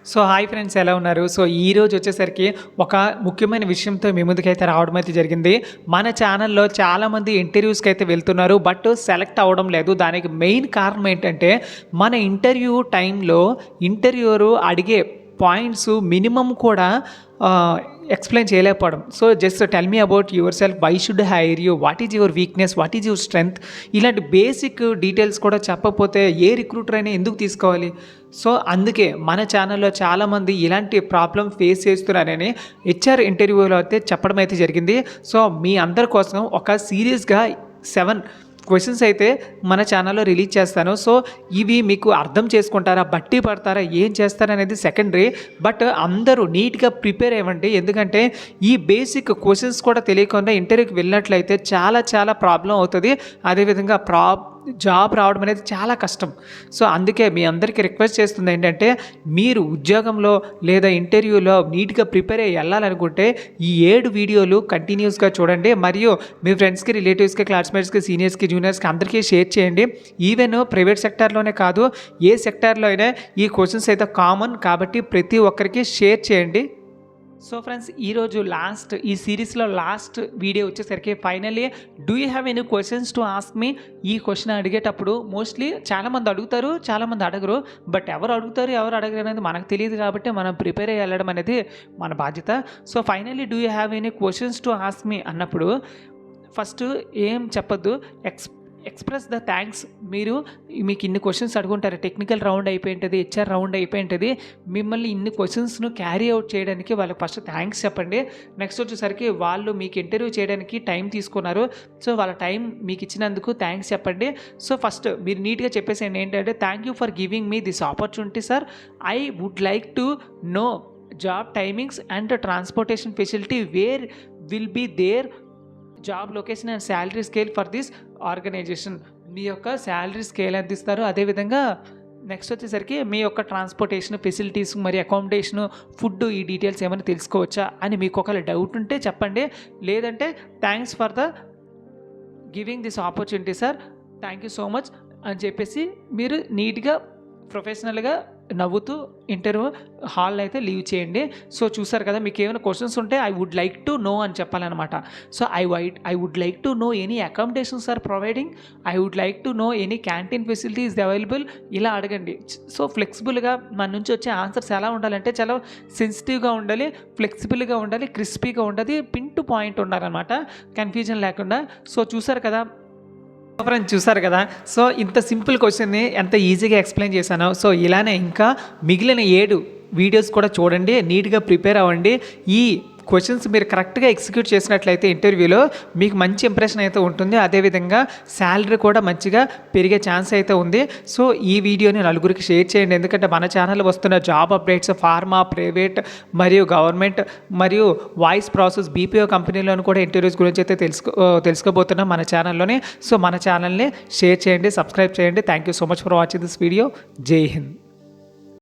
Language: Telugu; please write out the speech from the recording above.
సో హాయ్ ఫ్రెండ్స్, ఎలా ఉన్నారు? సో ఈరోజు వచ్చేసరికి ఒక ముఖ్యమైన విషయంతో మీ ముందుకైతే రావడం అయితే జరిగింది. మన ఛానల్లో చాలామంది ఇంటర్వ్యూస్కి అయితే వెళ్తున్నారు, బట్ సెలెక్ట్ అవ్వడం లేదు. దానికి మెయిన్ కారణం ఏంటంటే మన ఇంటర్వ్యూ టైంలో ఇంటర్వ్యూరు అడిగే పాయింట్స్ మినిమం కూడా ఎక్స్ప్లెయిన్ చేయలేకపోవడం. So just tell me about yourself, why should hire you, what is your weakness, what is your strength, ఇలాంటి బేసిక్ డీటెయిల్స్ కూడా చెప్పకపోతే ఏ రిక్రూటర్ అయినా ఎందుకు తీసుకోవాలి? సో అందుకే మన ఛానల్లో చాలామంది ఇలాంటి ప్రాబ్లం ఫేస్ చేస్తున్నారని హెచ్ఆర్ ఇంటర్వ్యూలో అయితే చెప్పడం అయితే జరిగింది. సో మీ అందరి కోసం ఒక సీరియస్గా 7 క్వశ్చన్స్ అయితే మన ఛానల్లో రిలీజ్ చేస్తాను. సో ఇవి మీకు అర్థం చేసుకుంటారా, బట్టి పడతారా, ఏం చేస్తారా అనేది సెకండరీ. బట్ అందరూ నీట్గా ప్రిపేర్ అవ్వండి. ఎందుకంటే ఈ బేసిక్ క్వశ్చన్స్ కూడా తెలియకుండా ఇంటర్వ్యూకి వెళ్ళినట్లయితే చాలా ప్రాబ్లం అవుతుంది. అదేవిధంగా జాబ్ రావడం అనేది చాలా కష్టం. సో అందుకే మీ అందరికీ రిక్వెస్ట్ చేస్తుంది ఏంటంటే, మీరు ఉద్యోగంలో లేదా ఇంటర్వ్యూలో నీట్గా ప్రిపేర్ అయ్యి వెళ్ళాలనుకుంటే ఈ 7 వీడియోలు కంటిన్యూస్గా చూడండి. మరియు మీ ఫ్రెండ్స్కి, రిలేటివ్స్కి, క్లాస్మేట్స్కి, సీనియర్స్కి, జూనియర్స్కి అందరికీ షేర్ చేయండి. ఈవెన్ ప్రైవేట్ సెక్టార్లోనే కాదు, ఏ సెక్టార్లో అయినా ఈ క్వశ్చన్స్ అయితే కామన్ కాబట్టి ప్రతి ఒక్కరికి షేర్ చేయండి. సో ఫ్రెండ్స్, ఈరోజు ఈ సిరీస్లో లాస్ట్ వీడియో వచ్చేసరికి finally do you have any questions to ask me. ఈ క్వశ్చన్ అడిగేటప్పుడు మోస్ట్లీ చాలామంది అడుగుతారు, చాలామంది అడగరు. బట్ ఎవరు అడుగుతారు, ఎవరు అడగరు అనేది మనకు తెలియదు కాబట్టి మనం ప్రిపేర్ అయ్యి వెళ్ళడం అనేది మన బాధ్యత. So finally do you have any questions to ask me అన్నప్పుడు ఫస్ట్ ఏం చెప్పొద్దు, ఎక్స్ప్రెస్ ద థ్యాంక్స్. మీకు ఇన్ని క్వశ్చన్స్ అడుగుంటారు, టెక్నికల్ రౌండ్ అయిపోయి ఉంటుంది, హెచ్ఆర్ రౌండ్ అయిపోయి ఉంటుంది. మిమ్మల్ని ఇన్ని క్వశ్చన్స్ను క్యారీ అవుట్ చేయడానికి వాళ్ళకి ఫస్ట్ థ్యాంక్స్ చెప్పండి. నెక్స్ట్ వచ్చేసరికి వాళ్ళు మీకు ఇంటర్వ్యూ చేయడానికి టైం తీసుకున్నారు, సో వాళ్ళ టైం మీకు ఇచ్చినందుకు థ్యాంక్స్ చెప్పండి. సో ఫస్ట్ మీరు నీట్గా చెప్పేసేయండి ఏంటంటే, thank you for giving me this opportunity sir. I would like to know job timings and transportation facility, where will be there job location and salary scale for this organization. మీ యొక్క శాలరీ స్కేల్ ఎంత ఇస్తారు, అదేవిధంగా నెక్స్ట్ వచ్చేసరికి మీ యొక్క ట్రాన్స్పోర్టేషన్ ఫెసిలిటీస్ మరియు అకామిడేషను, ఫుడ్, ఈ డీటెయిల్స్ ఏమైనా తెలుసుకోవచ్చా అని మీకు ఒకవేళ డౌట్ ఉంటే చెప్పండి. లేదంటే thanks for the giving this opportunity sir, thank you so much అని చెప్పేసి మీరు నీట్గా ప్రొఫెషనల్గా నవ్వుతూ ఇంటర్వ్యూ హాల్ అయితే లీవ్ చేయండి. సో చూసారు కదా, మీకు ఏమైనా క్వశ్చన్స్ ఉంటే I would like to know అని చెప్పాలన్నమాట. So I would like to know any accommodations or providing, I would like to know any canteen facilities available, ఇలా అడగండి. సో ఫ్లెక్సిబుల్గా మన నుంచి వచ్చే ఆన్సర్స్ ఎలా ఉండాలంటే చాలా సెన్సిటివ్గా ఉండాలి, ఫ్లెక్సిబుల్గా ఉండాలి, క్రిస్పీగా ఉండాలి, పిన్ టు పాయింట్ ఉండాలన్నమాట, కన్ఫ్యూజన్ లేకుండా. సో చూసారు కదా ఫ్రెండ్స్, చూసారు కదా. సో ఇంత సింపుల్ క్వశ్చన్ని ఎంత ఈజీగా ఎక్స్ప్లెయిన్ చేశాను. సో ఇలానే ఇంకా మిగిలిన 7 వీడియోస్ కూడా చూడండి, నీట్గా ప్రిపేర్ అవ్వండి. ఈ క్వశ్చన్స్ మీరు కరెక్ట్గా ఎగ్జిక్యూట్ చేసినట్లయితే ఇంటర్వ్యూలో మీకు మంచి ఇంప్రెషన్ అయితే ఉంటుంది. అదేవిధంగా శాలరీ కూడా మంచిగా పెరిగే ఛాన్స్ అయితే ఉంది. సో ఈ వీడియోని నలుగురికి షేర్ చేయండి, ఎందుకంటే మన ఛానల్లో వస్తున్న జాబ్ అప్డేట్స్, ఫార్మా, ప్రైవేట్ మరియు గవర్నమెంట్ మరియు వాయిస్ ప్రాసెస్, బీపీఓ కంపెనీలోని కూడా ఇంటర్వ్యూస్ గురించి అయితే తెలుసుకోబోతున్నాం మన ఛానల్లోనే. సో మన ఛానల్ని షేర్ చేయండి, సబ్స్క్రైబ్ చేయండి. Thank you so much for watching this video. జై హింద్.